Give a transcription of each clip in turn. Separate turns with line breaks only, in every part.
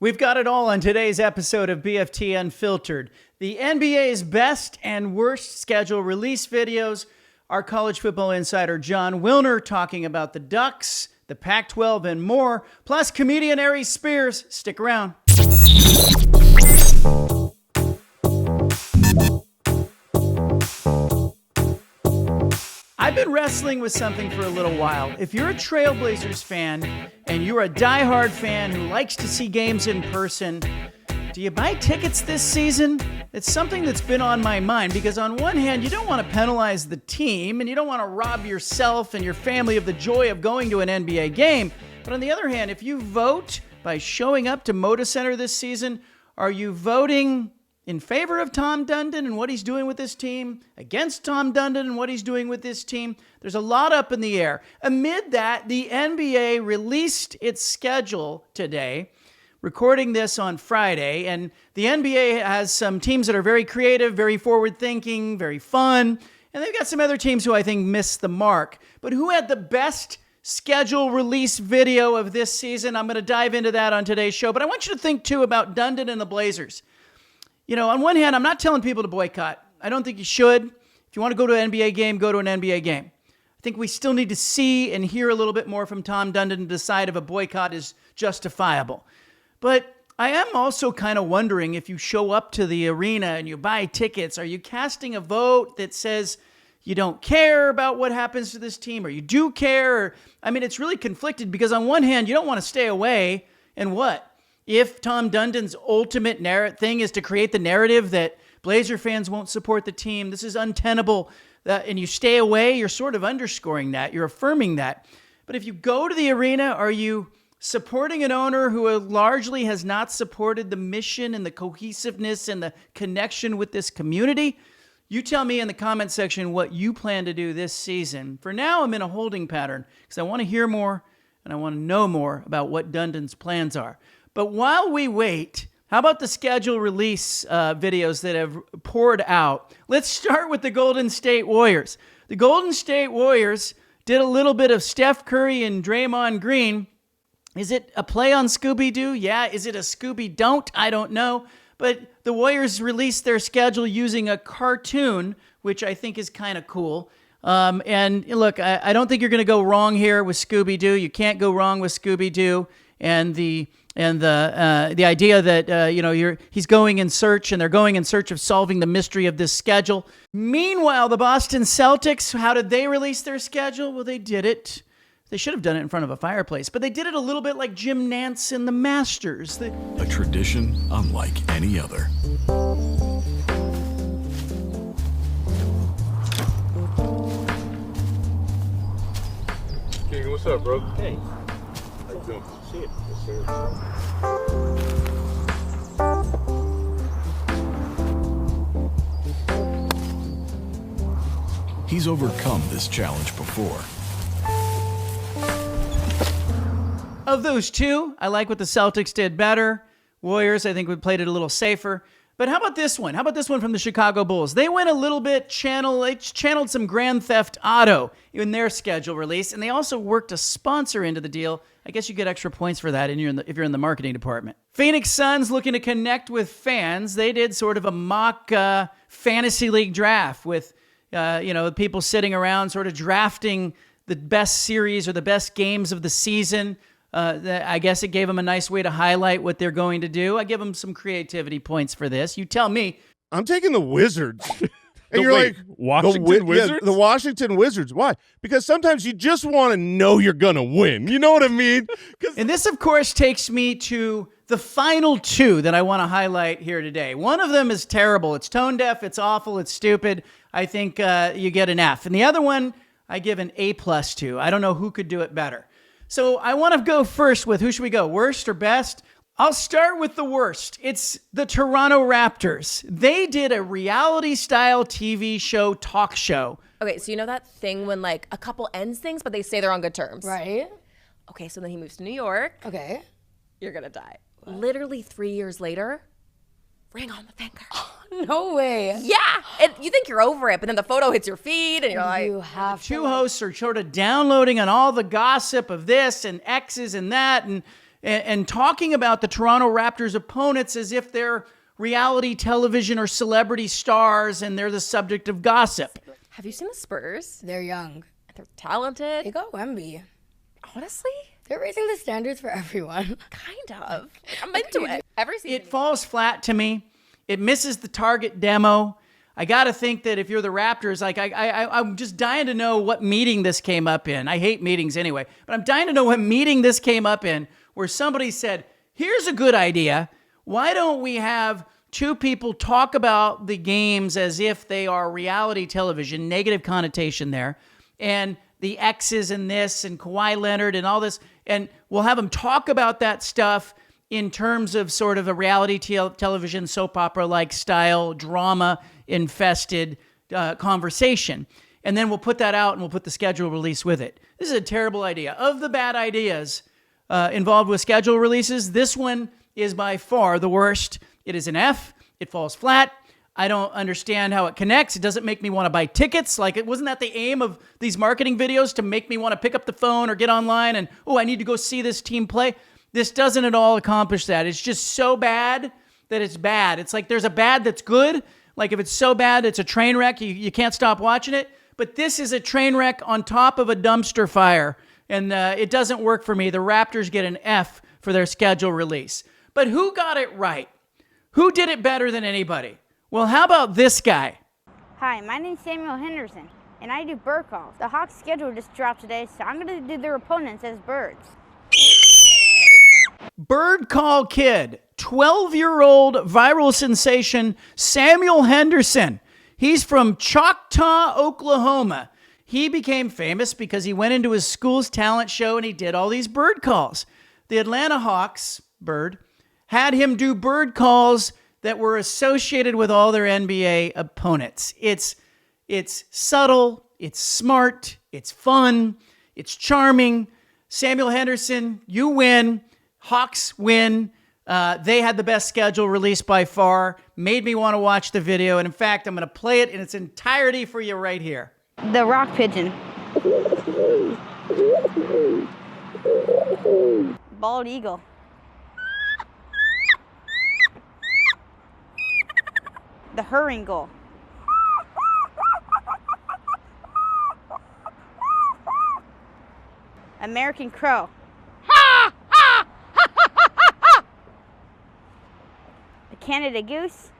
We've got it all on today's episode of BFT Unfiltered. The NBA's best and worst schedule release videos. Our college football insider Jon Wilner talking about the Ducks, the Pac-12, and more. Plus comedian Aries Spears. Stick around. I've been wrestling with something for a little while. If you're a Trailblazers fan and you're a diehard fan who likes to see games in person, do you buy tickets this season? It's something that's been on my mind because on one hand, you don't want to penalize the team and you don't want to rob yourself and your family of the joy of going to an NBA game. But on the other hand, if you vote by showing up to Moda Center this season, are you voting in favor of Tom Dundon and what he's doing with this team, against Tom Dundon and what he's doing with this team? There's a lot up in the air. Amid that, the NBA released its schedule today, recording this on Friday, and the NBA has some teams that are very creative, very forward-thinking, very fun, and they've got some other teams who I think missed the mark. But who had the best schedule release video of this season? I'm going to dive into that on today's show, but I want you to think, too, about Dundon and the Blazers. You know, on one hand, I'm not telling people to boycott. I don't think you should. If you want to go to an NBA game, go to an NBA game. I think we still need to see and hear a little bit more from Tom Dundon to decide if a boycott is justifiable. But I am also kind of wondering, if you show up to the arena and you buy tickets, are you casting a vote that says you don't care about what happens to this team, or you do care? I mean, it's really conflicted because on one hand, you don't want to stay away, and what? If Tom Dundon's ultimate thing is to create the narrative that Blazer fans won't support the team, this is untenable, and you stay away, you're sort of underscoring that. You're affirming that. But if you go to the arena, are you supporting an owner who largely has not supported the mission and the cohesiveness and the connection with this community? You tell me in the comment section what you plan to do this season. For now, I'm in a holding pattern because I want to hear more and I want to know more about what Dundon's plans are. But while we wait, how about the schedule release videos that have poured out? Let's start with the Golden State Warriors. The Golden State Warriors did a little bit of Steph Curry and Draymond Green. Is it a play on Scooby-Doo? Yeah. Is it a Scooby-Don't? I don't know. But the Warriors released their schedule using a cartoon, which I think is kind of cool. And look, I don't think you're going to go wrong here with Scooby-Doo. You can't go wrong with Scooby-Doo. And the idea that he's going in search, and they're going in search of solving the mystery of this schedule. Meanwhile, the Boston Celtics, how did they release their schedule? Well, they did it. They should have done it in front of a fireplace, but they did it a little bit like Jim Nantz and the Masters.
A tradition unlike any other.
King, what's up, bro?
Hey.
How you doing?
See it.
Yes, sir.
He's overcome this challenge before.
Of those two, I like what the Celtics did better. Warriors, I think we played it a little safer. But how about this one? How about this one from the Chicago Bulls? They went a little bit channeled some Grand Theft Auto in their schedule release, and they also worked a sponsor into the deal. I guess you get extra points for that if you're in the marketing department. Phoenix Suns looking to connect with fans. They did sort of a mock fantasy league draft with people sitting around sort of drafting the best series or the best games of the season. I guess it gave them a nice way to highlight what they're going to do. I give them some creativity points for this. You tell me.
I'm taking the Wizards. And
you're like,
Washington Wizards?
Yeah, the Washington Wizards. Why? Because sometimes you just want to know you're going to win. You know what I mean?
And this, of course, takes me to the final two that I want to highlight here today. One of them is terrible. It's tone deaf. It's awful. It's stupid. I think you get an F. And the other one, I give an A+ to. I don't know who could do it better. So I want to go first with, who should we go, worst or best? I'll start with the worst. It's the Toronto Raptors. They did a reality-style TV show, talk show.
Okay, so you know that thing when like a couple ends things, but they say they're on good terms?
Right.
Okay, so then he moves to New York.
Okay.
You're gonna die. What? Literally 3 years later, ring on the finger.
No way.
Yeah, and you think you're over it, but then the photo hits your feed, and you're like,
You have
Two hosts are sort of downloading on all the gossip of this and X's and that, and and talking about the Toronto Raptors opponents as if they're reality television or celebrity stars and they're the subject of gossip.
Have you seen the Spurs?
They're young.
They're talented.
They got Wemby.
Honestly,
They're raising the standards for everyone.
kind of. I'm into it. Every season.
It falls flat to me. It misses the target demo. I got to think that if you're the Raptors, like I'm just dying to know what meeting this came up in. I hate meetings anyway, but I'm dying to know what meeting this came up in where somebody said, here's a good idea. Why don't we have two people talk about the games as if they are reality television, negative connotation there, and the X's and this and Kawhi Leonard and all this, and we'll have them talk about that stuff in terms of sort of a reality television soap opera-like style, drama-infested conversation. And then we'll put that out and we'll put the schedule release with it. This is a terrible idea. Of the bad ideas involved with schedule releases, this one is by far the worst. It is an F. It falls flat. I don't understand how it connects. It doesn't make me want to buy tickets. Like, it wasn't that the aim of these marketing videos to make me want to pick up the phone or get online and, oh, I need to go see this team play. This doesn't at all accomplish that. It's just so bad that it's bad. It's like there's a bad that's good. Like if it's so bad, it's a train wreck. You can't stop watching it. But this is a train wreck on top of a dumpster fire. And it doesn't work for me. The Raptors get an F for their schedule release. But who got it right? Who did it better than anybody? Well, how about this guy?
Hi, my name's Samuel Henderson, and I do bird calls. The Hawks' schedule just dropped today, so I'm going to do their opponents as birds.
Bird Call Kid, 12-year-old viral sensation Samuel Henderson. He's from Choctaw, Oklahoma. He became famous because he went into his school's talent show and he did all these bird calls. The Atlanta Hawks, Bird, had him do bird calls that were associated with all their NBA opponents. It's subtle, it's smart, it's fun, it's charming. Samuel Henderson, you win. Hawks win. They had the best schedule released by far. Made me want to watch the video. And in fact, I'm going to play it in its entirety for you right here.
The rock pigeon. Bald eagle. The herringull. American crow. The Canada goose.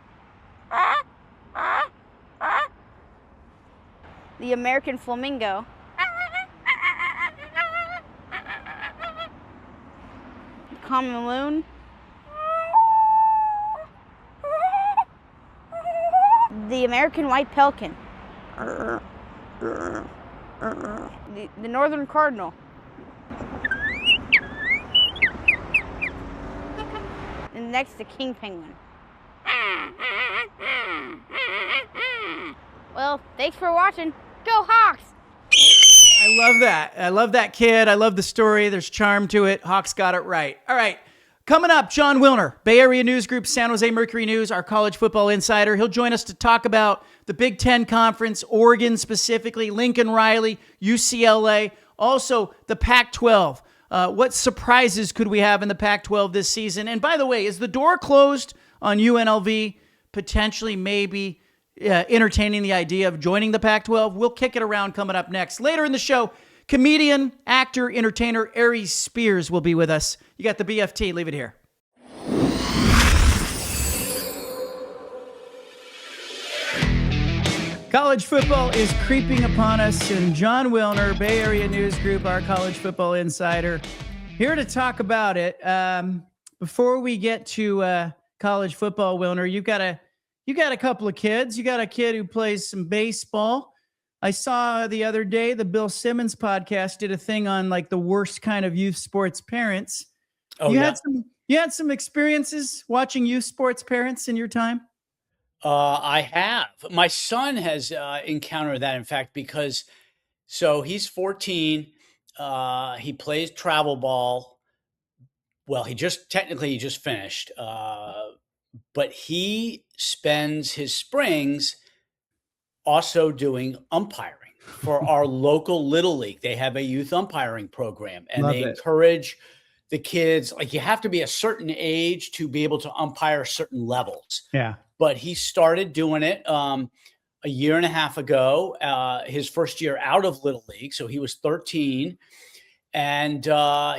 The American flamingo. The common loon. The American white pelican. The northern cardinal. And next, the king penguin. Well, thanks for watching. Go Hawks!
I love that. I love that kid. I love the story. There's charm to it. Hawks got it right. All right. Coming up, Jon Wilner, Bay Area News Group, San Jose Mercury News, our college football insider. He'll join us to talk about the Big Ten Conference, Oregon specifically, Lincoln Riley, UCLA, also the Pac-12. What surprises could we have in the Pac-12 this season? And by the way, is the door closed on UNLV potentially maybe entertaining the idea of joining the Pac-12? We'll kick it around coming up next. Later in the show, comedian, actor, entertainer Aries Spears will be with us. You got the BFT. Leave it here. College football is creeping upon us, and Jon Wilner, Bay Area News Group, our college football insider, here to talk about it. Before we get to college football, Wilner, you got a couple of kids. You got a kid who plays some baseball. I saw the other day the Bill Simmons podcast did a thing on like the worst kind of youth sports parents.
Oh,
you
yeah.
had some experiences watching youth sports parents in your time?
I have. My son has encountered that, in fact, because he's 14. He plays travel ball. Well, he just finished. But he spends his springs also doing umpiring for our local Little League. They have a youth umpiring program, and they the kids, like you have to be a certain age to be able to umpire certain levels.
Yeah.
But he started doing it a year and a half ago, his first year out of Little League. So he was 13, and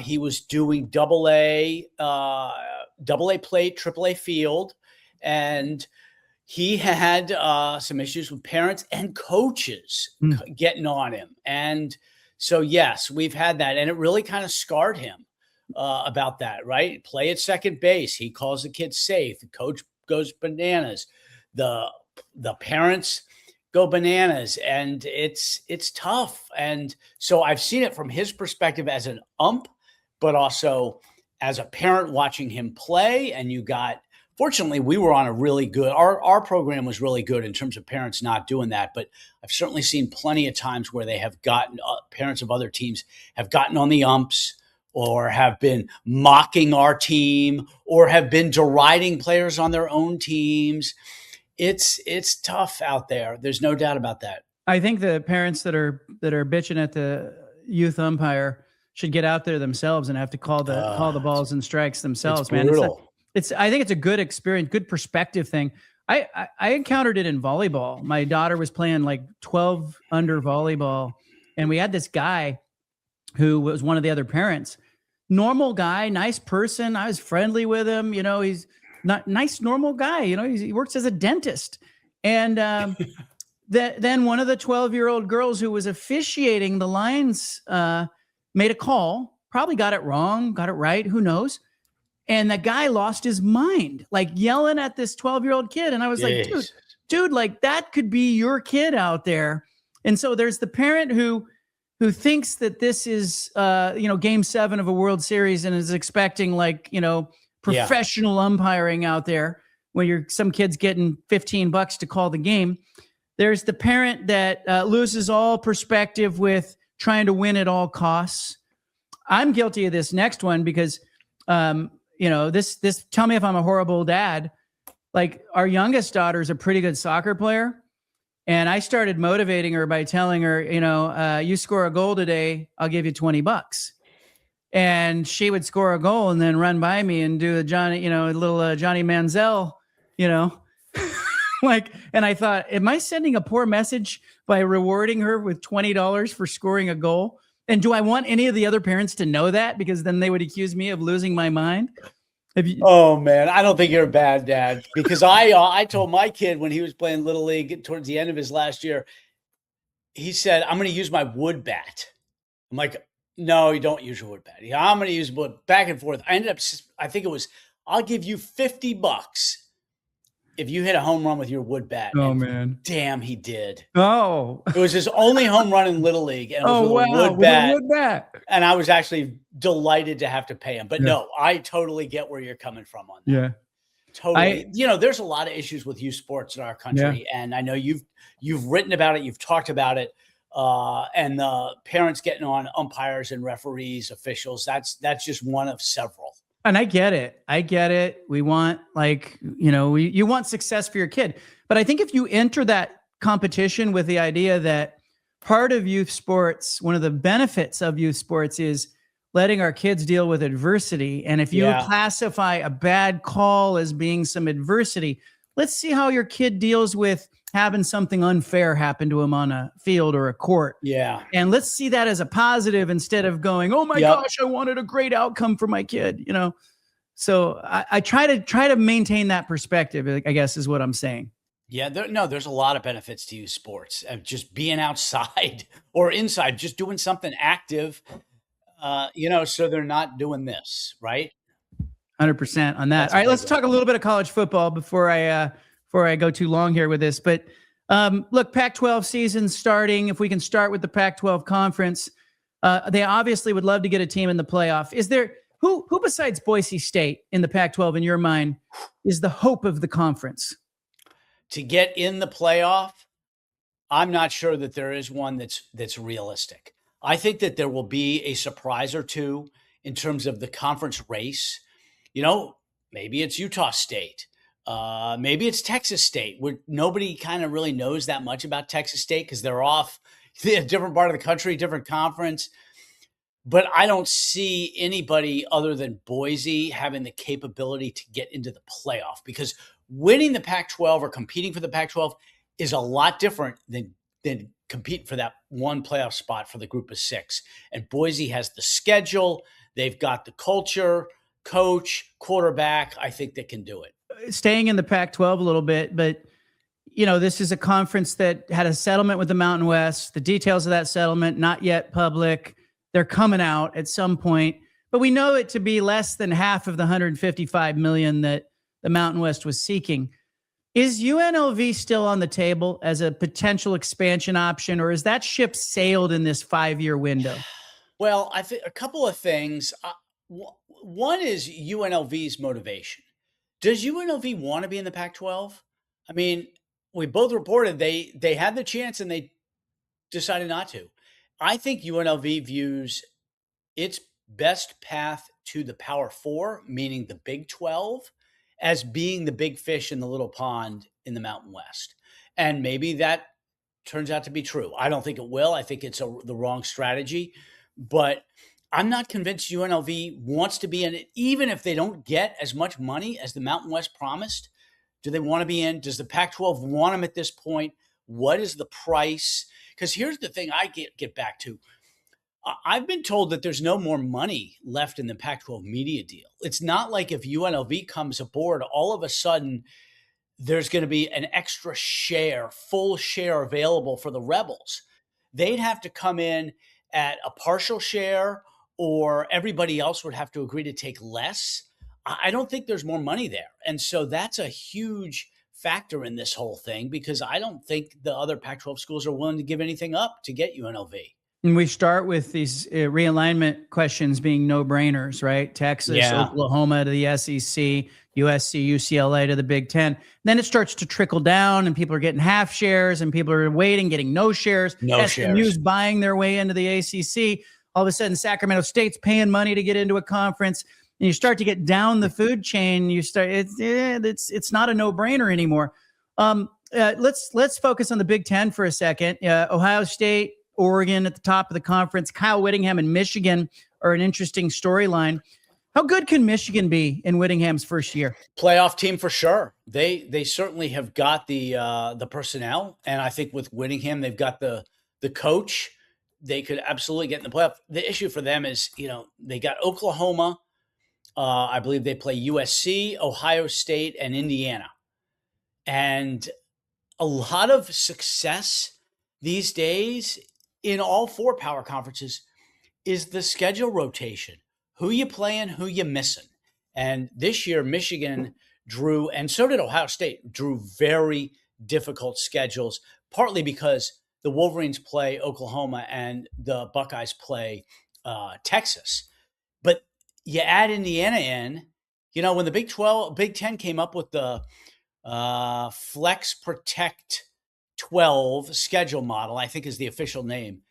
he was doing double A plate, triple A field. And he had some issues with parents and coaches getting on him. And so, yes, we've had that. And it really kind of scarred him about that, right? Play at second base. He calls the kid safe. The coach goes bananas. The parents go bananas. And it's tough. And so I've seen it from his perspective as an ump, but also as a parent watching him play. And you got, fortunately, we were on a really good, our program was really good in terms of parents not doing that. But I've certainly seen plenty of times where they have gotten, parents of other teams have gotten on the umps or have been mocking our team or have been deriding players on their own teams. It's tough out there. There's no doubt about that.
I think the parents that are bitching at the youth umpire should get out there themselves and have to call the balls and strikes themselves,
it's
man.
brutal.
I think it's a good experience, good perspective thing. I encountered it in volleyball. My daughter was playing like 12 under volleyball, and we had this guy who was one of the other parents. Normal guy, nice person. I was friendly with him. You know, he's not nice, normal guy. You know, he works as a dentist. And then one of the 12-year-old girls who was officiating the lines made a call, probably got it wrong, got it right, who knows? And the guy lost his mind, like yelling at this 12-year-old kid. And I was like, dude, like that could be your kid out there. And so there's the parent who thinks that this is, game 7 of a World Series and is expecting like, professional umpiring out there when some kid's getting $15 to call the game. There's the parent that loses all perspective with trying to win at all costs. I'm guilty of this next one because, this, tell me if I'm a horrible dad. Like our youngest daughter is a pretty good soccer player. And I started motivating her by telling her, you score a goal today, I'll give you $20. And she would score a goal and then run by me and do a Johnny Manziel, and I thought, am I sending a poor message by rewarding her with $20 for scoring a goal? And do I want any of the other parents to know that? Because then they would accuse me of losing my mind.
Oh man, I don't think you're a bad dad because I told my kid when he was playing Little League towards the end of his last year, he said, I'm going to use my wood bat. I'm like, no, you don't use your wood bat. I'm going to use wood back and forth. I think it was, I'll give you $50 if you hit a home run with your wood bat.
Oh,
and
man.
Damn, he did.
Oh.
It was his only home run in Little League. And it was with a wood bat. And I was actually delighted to have to pay him. But no, I totally get where you're coming from on that.
Yeah.
Totally. There's a lot of issues with youth sports in our country. Yeah. And I know you've written about it. You've talked about it. And the parents getting on umpires and referees, officials, that's just one of several.
And I get it. We want you want success for your kid. But I think if you enter that competition with the idea that part of youth sports, one of the benefits of youth sports is letting our kids deal with adversity. And if you classify a bad call as being some adversity, let's see how your kid deals with having something unfair happen to him on a field or a court. Yeah. And let's see that as a positive instead of going, oh my gosh, I wanted a great outcome for my kid, So I try to maintain that perspective, I guess is what I'm saying.
Yeah, there's a lot of benefits to youth sports of just being outside or inside, just doing something active, so they're not doing this, right?
100% on that. All right, let's talk a little bit of college football before I go too long here with this. But look, Pac-12 season starting. If we can start with the Pac-12 conference, they obviously would love to get a team in the playoff. Is there who besides Boise State in the Pac-12 in your mind is the hope of the conference?
To get in the playoff, I'm not sure that there is one that's realistic. I think that there will be a surprise or two in terms of the conference race. Maybe it's Utah State. Maybe it's Texas State, where nobody kind of really knows that much about Texas State because they're off a different part of the country, different conference. but I don't see anybody other than Boise having the capability to get into the playoff, because winning the Pac-12 or competing for the Pac-12 is a lot different than competing for that one playoff spot for the group of 6. And Boise has the schedule. They've got the culture, coach, quarterback. I think they can do it.
Staying in the Pac-12 a little bit, but this is a conference that had a settlement with the Mountain West. The details of that settlement, not yet public. They're coming out at some point, but we know it to be less than half of the $155 million that the Mountain West was seeking. Is UNLV still on the table as a potential expansion option, or is that ship sailed in this 5-year window?
Well, I think a couple of things. One is UNLV's motivation. Does UNLV want to be in the Pac-12? I mean, we both reported they had the chance and they decided not to. I think UNLV views its best path to the Power 4, meaning the Big 12, as being the big fish in the little pond in the Mountain West. And maybe that turns out to be true. I don't think it will. I think it's the wrong strategy. But I'm not convinced UNLV wants to be in it, even if they don't get as much money as the Mountain West promised. Do they want to be in? Does the Pac-12 want them at this point? What is the price? Because here's the thing I get back to. I've been told that there's no more money left in the Pac-12 media deal. It's not like if UNLV comes aboard, all of a sudden there's going to be an extra share, full share available for the Rebels. They'd have to come in at a partial share, or everybody else would have to agree to take less. I don't think there's more money there. And so that's a huge factor in this whole thing, because I don't think the other Pac-12 schools are willing to give anything up to get UNLV.
And we start with these realignment questions being no-brainers, right? Texas, Oklahoma to the SEC, USC, UCLA to the Big Ten. Then it starts to trickle down, and people are getting half shares, and people are waiting, getting no shares. SMU's buying their way into the ACC. All of a sudden, Sacramento State's paying money to get into a conference, and you start to get down the food chain. It's not a no-brainer anymore. Let's focus on the Big Ten for a second. Ohio State, Oregon at the top of the conference. Kyle Whittingham and Michigan are an interesting storyline. How good can Michigan be in Whittingham's first year?
Playoff team for sure. They certainly have got the personnel, and I think with Whittingham, they've got the coach. They could absolutely get in the playoff. The issue for them is, they got Oklahoma. I believe they play USC, Ohio State, and Indiana. And a lot of success these days in all 4 power conferences is the schedule rotation. Who you playing, who you missing. And this year, Michigan drew, and so did Ohio State, drew very difficult schedules, partly because the Wolverines play Oklahoma and the Buckeyes play Texas. But you add Indiana in, when the Big Ten came up with the Flex Protect 12 schedule model, I think is the official name.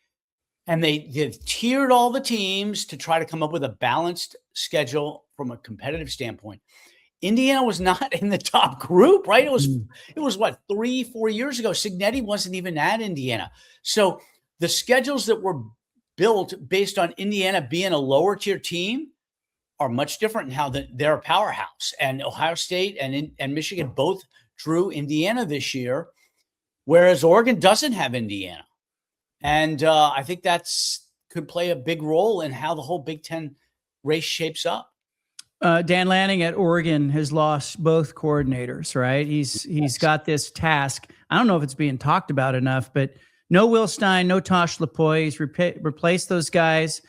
And they've tiered all the teams to try to come up with a balanced schedule from a competitive standpoint. Indiana was not in the top group, right? It was what, 3-4 years ago. Signetti wasn't even at Indiana. So the schedules that were built based on Indiana being a lower tier team are much different in how they're a powerhouse. And Ohio State and Michigan both drew Indiana this year, whereas Oregon doesn't have Indiana. And I think could play a big role in how the whole Big Ten race shapes up.
Dan Lanning at Oregon has lost both coordinators, right? He's got this task. I don't know if it's being talked about enough, but no Will Stein, no Tosh Lapoy. He's replaced those guys.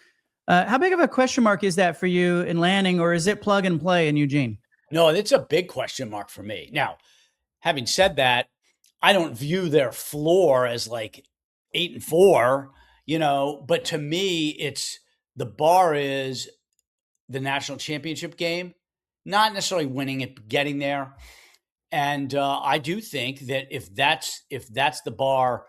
How big of a question mark is that for you in Lanning, or is it plug and play in Eugene?
No, it's a big question mark for me. Now, having said that, I don't view their floor as like 8-4, but to me, it's the bar is the national championship game, not necessarily winning it, but getting there. And I do think that if that's the bar,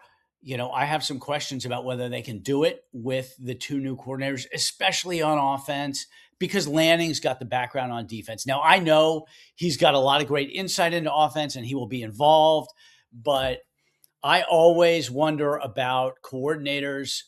I have some questions about whether they can do it with the 2 new coordinators, especially on offense, because Lanning's got the background on defense. Now, I know he's got a lot of great insight into offense and he will be involved, but I always wonder about coordinators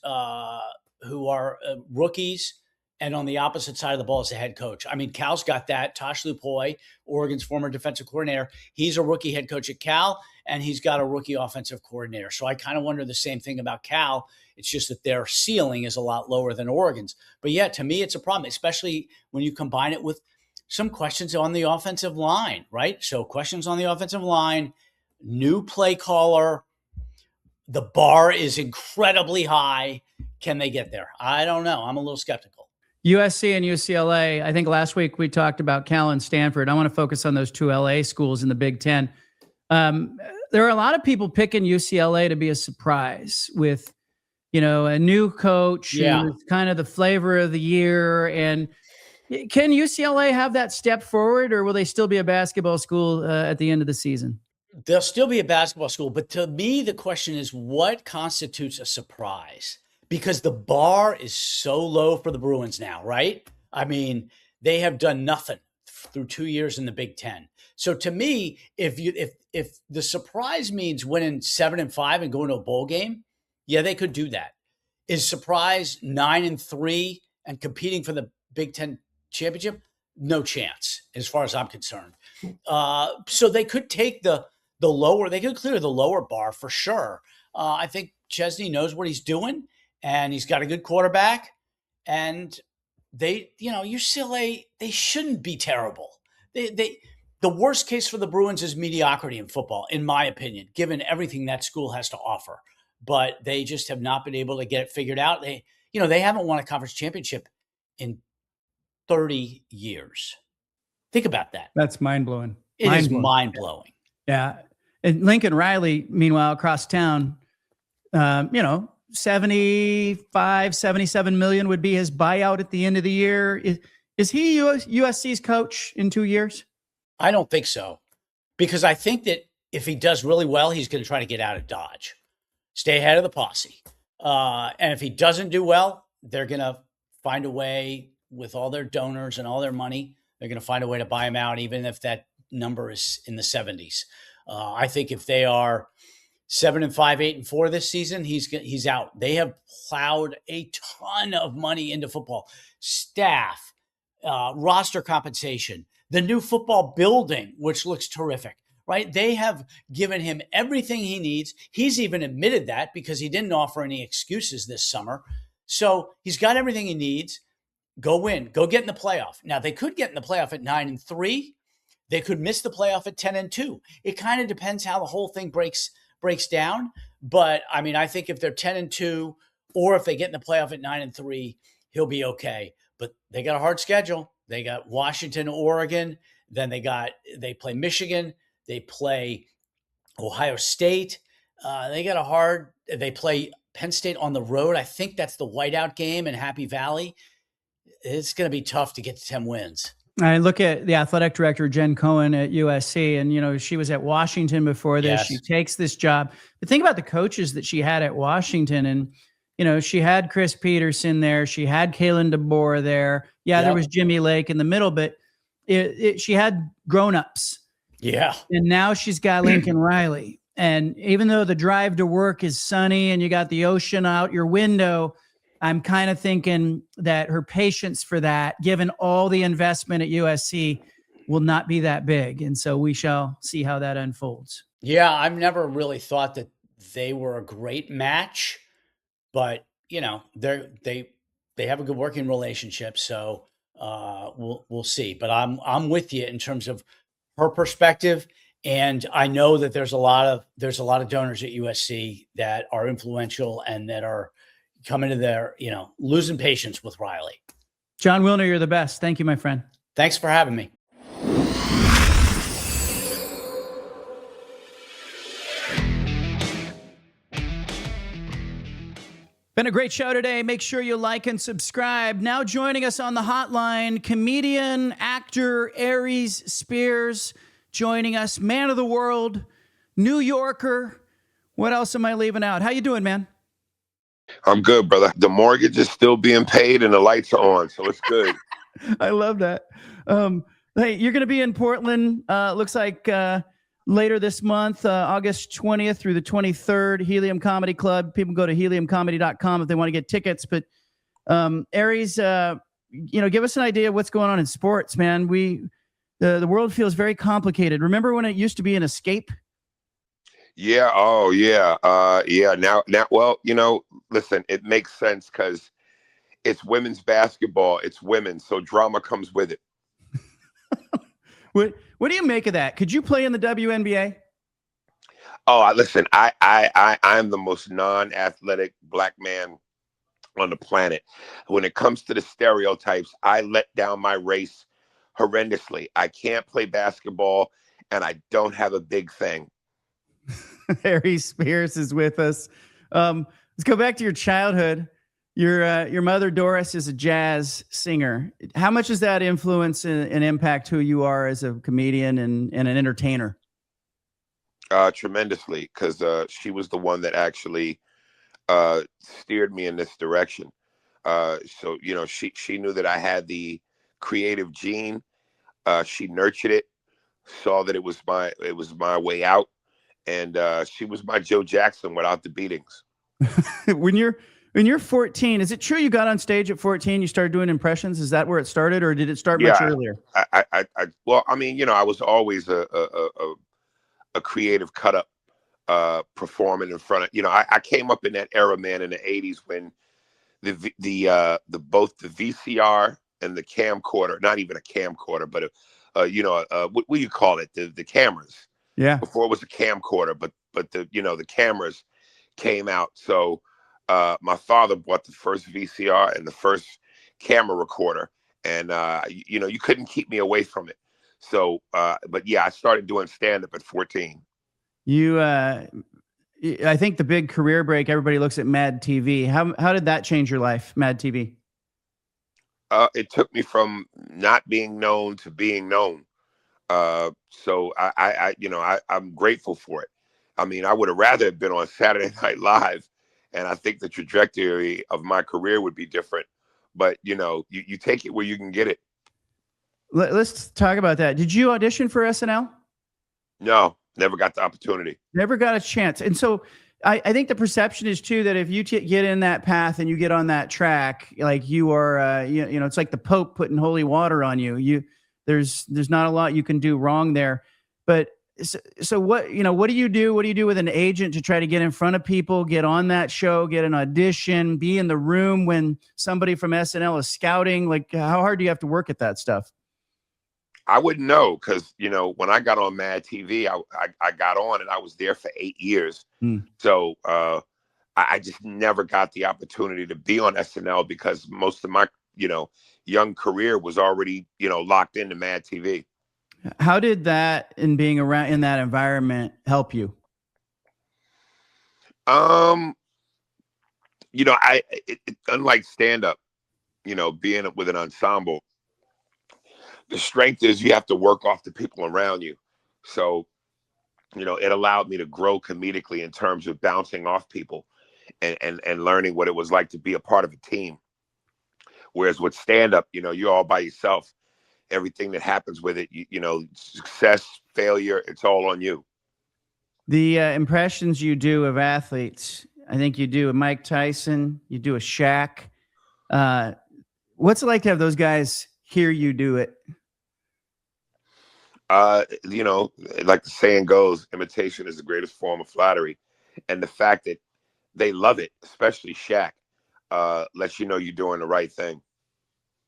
who are rookies, and on the opposite side of the ball is the head coach. I mean, Cal's got that. Tosh Lupoy, Oregon's former defensive coordinator, he's a rookie head coach at Cal, and he's got a rookie offensive coordinator. So I kind of wonder the same thing about Cal. It's just that their ceiling is a lot lower than Oregon's. But yeah, to me, it's a problem, especially when you combine it with some questions on the offensive line, right? So questions on the offensive line, new play caller. The bar is incredibly high. Can they get there? I don't know. I'm a little skeptical.
USC and UCLA. I think last week we talked about Cal and Stanford. I want to focus on those two LA schools in the Big Ten. There are a lot of people picking UCLA to be a surprise with, a new coach, who's kind of the flavor of the year. And can UCLA have that step forward, or will they still be a basketball school at the end of the season?
They'll still be a basketball school. But to me, the question is, what constitutes a surprise? Because the bar is so low for the Bruins now, right? I mean, they have done nothing through 2 years in the Big Ten. So to me, if the surprise means winning 7-5 and going to a bowl game, yeah, they could do that. Is surprise 9-3 and competing for the Big Ten championship? No chance, as far as I'm concerned. So they could take the lower, they could clear the lower bar for sure. I think Chesney knows what he's doing, and he's got a good quarterback. And they, UCLA, they shouldn't be terrible. The worst case for the Bruins is mediocrity in football, in my opinion, given everything that school has to offer. But they just have not been able to get it figured out. They haven't won a conference championship in 30 years. Think about that.
That's mind-blowing.
It is mind-blowing.
Yeah. And Lincoln Riley, meanwhile, across town, 77 million would be his buyout at the end of the year. Is he USC's coach in 2 years?
I don't think so, because I think that if he does really well, he's going to try to get out of Dodge, stay ahead of the posse. And if he doesn't do well, they're going to find a way with all their donors and all their money. They're going to find a way to buy him out, even if that number is in the 70s. I think if they are 7-5, 8-4 this season, he's out. They have plowed a ton of money into football, staff, roster compensation, the new football building, which looks terrific, right? They have given him everything he needs. He's even admitted that because he didn't offer any excuses this summer. So he's got everything he needs. Go win. Go get in the playoff. Now, they could get in the playoff at 9-3. They could miss the playoff at 10-2. It kind of depends how the whole thing breaks down. But, I mean, I think if they're 10-2 or if they get in the playoff at 9-3, he'll be okay. But they got a hard schedule. They got Washington, Oregon. Then they play Michigan. They play Ohio State. They play Penn State on the road. I think that's the whiteout game in Happy Valley. It's going to be tough to get to 10 wins.
I look at the athletic director, Jen Cohen at USC, and, she was at Washington before this. Yes. She takes this job. But think about the coaches that she had at Washington. And, she had Chris Peterson there. She had Kalen DeBoer there. Yeah, yep. There was Jimmy Lake in the middle, but she had grown-ups.
Yeah.
And now she's got Lincoln Riley. And even though the drive to work is sunny and you got the ocean out your window, I'm kind of thinking that her patience for that, given all the investment at USC, will not be that big. And so we shall see how that unfolds.
Yeah, I've never really thought that they were a great match, but they have a good working relationship. So we'll see. But I'm with you in terms of her perspective, and I know that there's a lot of donors at USC that are influential and that are coming to their, losing patience with Riley.
Jon Wilner, you're the best. Thank you, my friend.
Thanks for having me.
Been a great show today. Make sure you like and subscribe. Now joining us on the hotline, comedian, actor, Aries Spears, joining us, man of the world, New Yorker. What else am I leaving out? How you doing, man?
I'm good, brother. The mortgage is still being paid and the lights are on, so it's good.
I love that. Hey, you're going to be in Portland, looks like later this month, August 20th through the 23rd, Helium Comedy Club. People go to heliumcomedy.com if they want to get tickets. But Aries, give us an idea of what's going on in sports, man. The world feels very complicated. Remember when it used to be an escape?
Yeah. Oh, yeah. Yeah. Now. Well, listen, it makes sense because it's women's basketball. It's women, so drama comes with it.
What do you make of that? Could you play in the WNBA?
Oh, listen, I'm the most non-athletic black man on the planet. When it comes to the stereotypes, I let down my race horrendously. I can't play basketball, and I don't have a big thing.
Aries Spears is with us. Let's go back to your childhood. Your mother, Doris, is a jazz singer. How much does that influence and impact who you are as a comedian and an entertainer?
Tremendously, because she was the one that actually steered me in this direction. So she knew that I had the creative gene. She nurtured it, saw that it was my way out, and she was my Joe Jackson without the beatings.
When you're 14, is it true you got on stage at 14? You started doing impressions. Is that where it started, or did it start much earlier?
Well, I mean, I was always a creative cut up performing in front of, I came up in that era, man, in the 80s when the both the VCR and the camcorder, not even a camcorder, but what do you call it? The cameras.
Yeah.
Before it was a camcorder, but the cameras came out. So my father bought the first VCR and the first camera recorder, and you couldn't keep me away from it. So, but yeah, I started doing stand-up at 14.
I think the big career break, everybody looks at Mad TV. How did that change your life, Mad TV?
It took me from not being known to being known. So I'm grateful for it. I mean, I would have rather have been on Saturday Night Live, and I think the trajectory of my career would be different. But you take it where you can get it.
Let's talk about that. Did you audition for SNL?
No, never got the opportunity.
Never got a chance. And so I think the perception is too that if you get in that path and you get on that track, like you are, it's like the Pope putting holy water on you. There's not a lot you can do wrong there. But so what do you do? What do you do with an agent to try to get in front of people, get on that show, get an audition, be in the room when somebody from SNL is scouting? Like, how hard do you have to work at that stuff?
I wouldn't know because, when I got on Mad TV, I got on and I was there for 8 years. So I just never got the opportunity to be on SNL because most of my, young career was already, locked into Mad TV.
How did that and being around in that environment help you?
Unlike stand-up, being with an ensemble, the strength is you have to work off the people around you. So, it allowed me to grow comedically in terms of bouncing off people and learning what it was like to be a part of a team. Whereas with stand-up, you're all by yourself. Everything that happens with it, success, failure, it's all on you.
The impressions you do of athletes, I think you do a Mike Tyson, you do a Shaq. What's it like to have those guys hear you do it?
Like the saying goes, imitation is the greatest form of flattery. And the fact that they love it, especially Shaq, lets you know you're doing the right thing.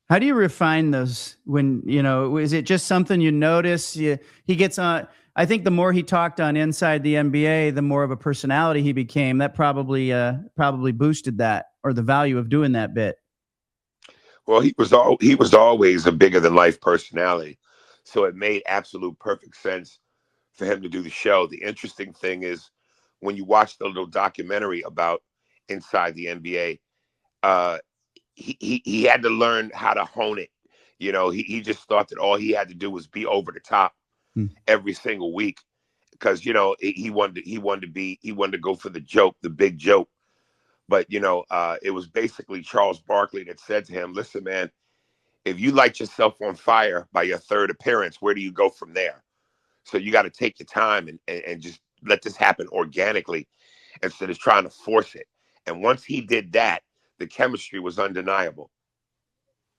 How do you refine those when, is it just something you notice? He gets on, I think the more he talked on Inside the NBA, the more of a personality he became. That probably boosted that, or the value of doing that bit.
Well, he was always a bigger than life personality. So it made absolute perfect sense for him to do the show. The interesting thing is when you watch the little documentary about Inside the NBA, he had to learn how to hone it. He just thought that all he had to do was be over the top every single week because, he wanted to go for the joke, the big joke. But, it was basically Charles Barkley that said to him, listen, man, if you light yourself on fire by your third appearance, where do you go from there? So you got to take your time and just let this happen organically instead of trying to force it. And once he did that, the chemistry was undeniable.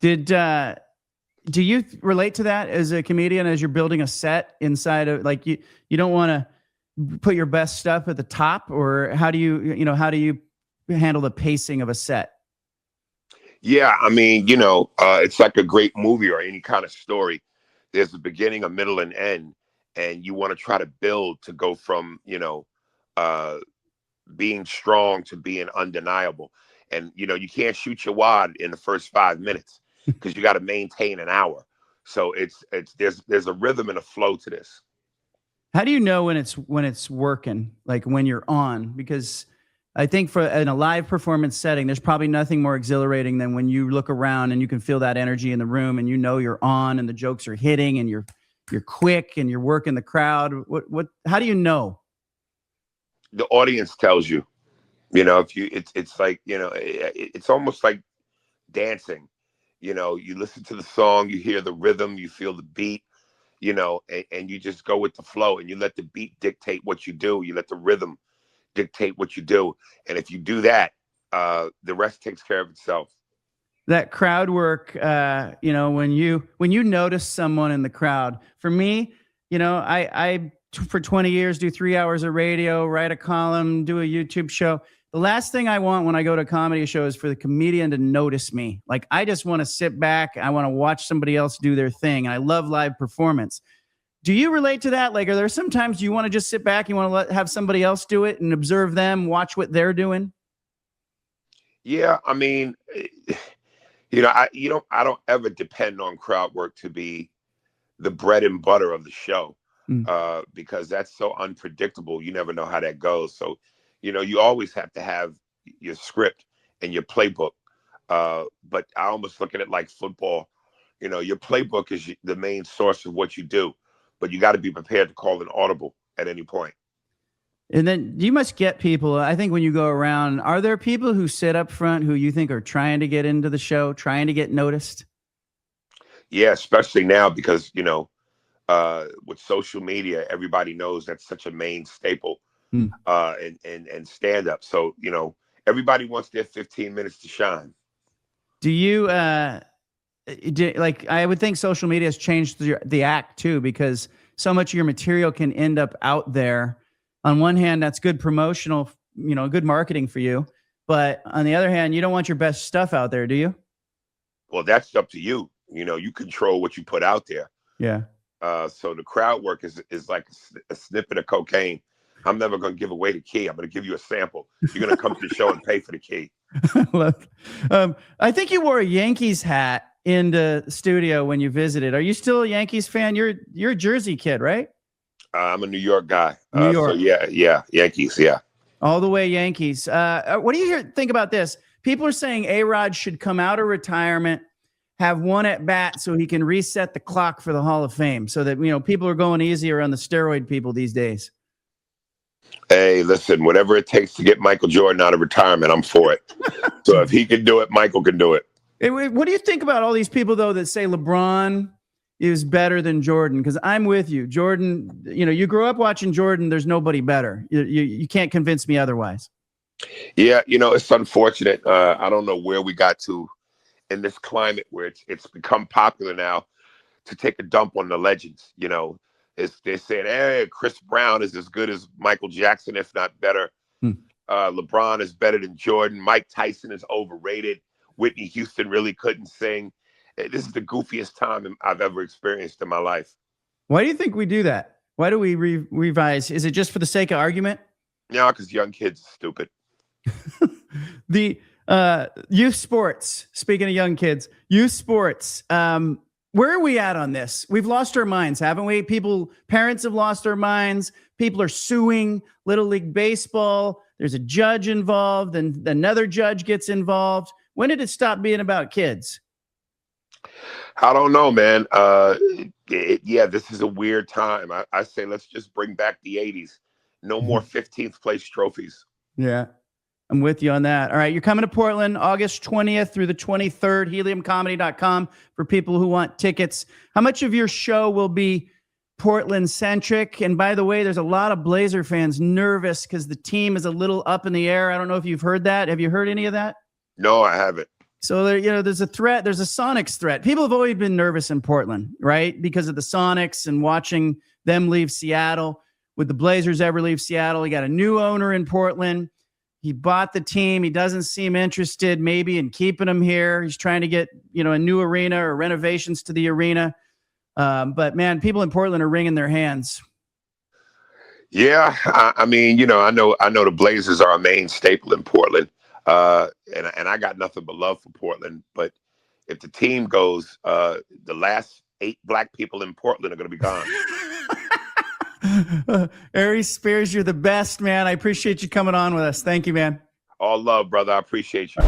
Do you relate to that as a comedian, as you're building a set inside of, like, you don't want to put your best stuff at the top, or how do you handle the pacing of a set?
Yeah, I mean, it's like a great movie or any kind of story. There's a beginning, a middle, and end, and you want to try to build to go from, being strong to being undeniable. And, you can't shoot your wad in the first 5 minutes because you got to maintain an hour. So there's a rhythm and a flow to this.
How do you know when it's working, like when you're on? Because I think in a live performance setting, there's probably nothing more exhilarating than when you look around and you can feel that energy in the room and you're on and the jokes are hitting and you're quick and you're working the crowd. How do you know?
The audience tells you. It's like, it's almost like dancing. You listen to the song, you hear the rhythm, you feel the beat, and you just go with the flow, and you let the beat dictate what you do. You let the rhythm dictate what you do. And if you do that, the rest takes care of itself.
That crowd work, when you notice someone in the crowd. For me, I for 20 years do 3 hours of radio, write a column, do a YouTube show. The last thing I want when I go to a comedy show is for the comedian to notice me. Like, I just want to sit back. I want to watch somebody else do their thing. And I love live performance. Do you relate to that? Like, are there sometimes you want to just sit back, you want to have somebody else do it and observe them, watch what they're doing?
Yeah, I mean, I don't ever depend on crowd work to be the bread and butter of the show, because that's so unpredictable. You never know how that goes. So, you always have to have your script and your playbook. But I almost look at it like football. Your playbook is the main source of what you do, but you got to be prepared to call an audible at any point.
And then you must get people, I think, when you go around, are there people who sit up front who you think are trying to get into the show, trying to get noticed?
Yeah, especially now because, with social media, everybody knows that's such a main staple and stand up. So, everybody wants their 15 minutes to shine.
Do you, I would think social media has changed the act too, because so much of your material can end up out there. On one hand, that's good promotional, good marketing for you. But on the other hand, you don't want your best stuff out there, do you?
Well, that's up to you. You control what you put out there.
Yeah.
So the crowd work is like a snippet of cocaine. I'm never going to give away the key. I'm going to give you a sample. You're going to come to the show and pay for the key.
I think you wore a Yankees hat in the studio when you visited. Are you still a Yankees fan? You're a Jersey kid, right?
I'm a New York guy.
New York.
So yeah, Yankees, yeah.
All the way Yankees. What do you think about this? People are saying A-Rod should come out of retirement, have one at bat so he can reset the clock for the Hall of Fame, so that, people are going easier on the steroid people these days.
Hey, listen, whatever it takes to get Michael Jordan out of retirement, I'm for it. So if he can do it, Michael can do it.
What do you think about all these people, though, that say LeBron is better than Jordan? Because I'm with you. Jordan, you grew up watching Jordan. There's nobody better. You can't convince me otherwise.
Yeah, it's unfortunate. I don't know where we got to in this climate where it's become popular now to take a dump on the legends. They're saying, hey, Chris Brown is as good as Michael Jackson, if not better. LeBron is better than Jordan. Mike Tyson is overrated. Whitney Houston really couldn't sing. This is the goofiest time I've ever experienced in my life. Why
do you think we do that? Why do we revise? Is it just for the sake of argument?
No, because young kids are stupid.
The youth sports, speaking of young kids, youth sports, where are we at on this? We've lost our minds, haven't we? Parents have lost their minds. People are suing Little League Baseball. There's a judge involved, and another judge gets involved. When did it stop being about kids?
I don't know, man. This is a weird time. I say let's just bring back the 80s. No more 15th place trophies.
Yeah, I'm with you on that. All right, you're coming to Portland August 20th through the 23rd, heliumcomedy.com for people who want tickets. How much of your show will be Portland-centric? And by the way, there's a lot of Blazer fans nervous because the team is a little up in the air. I don't know if you've heard that. Have you heard any of that?
No, I haven't.
So there's a threat. There's a Sonics threat. People have always been nervous in Portland, right? Because of the Sonics and watching them leave Seattle. Would the Blazers ever leave Seattle? He got a new owner in Portland. He bought the team. He doesn't seem interested maybe in keeping him here. He's trying to get, a new arena or renovations to the arena. But man, people in Portland are wringing their hands.
Yeah, I mean, I know the Blazers are a main staple in Portland, and I got nothing but love for Portland. But if the team goes, the last 8 black people in Portland are going to be gone.
Aries Spears, you're the best, man. I appreciate you coming on with us. Thank you, man.
All love, brother. I appreciate you.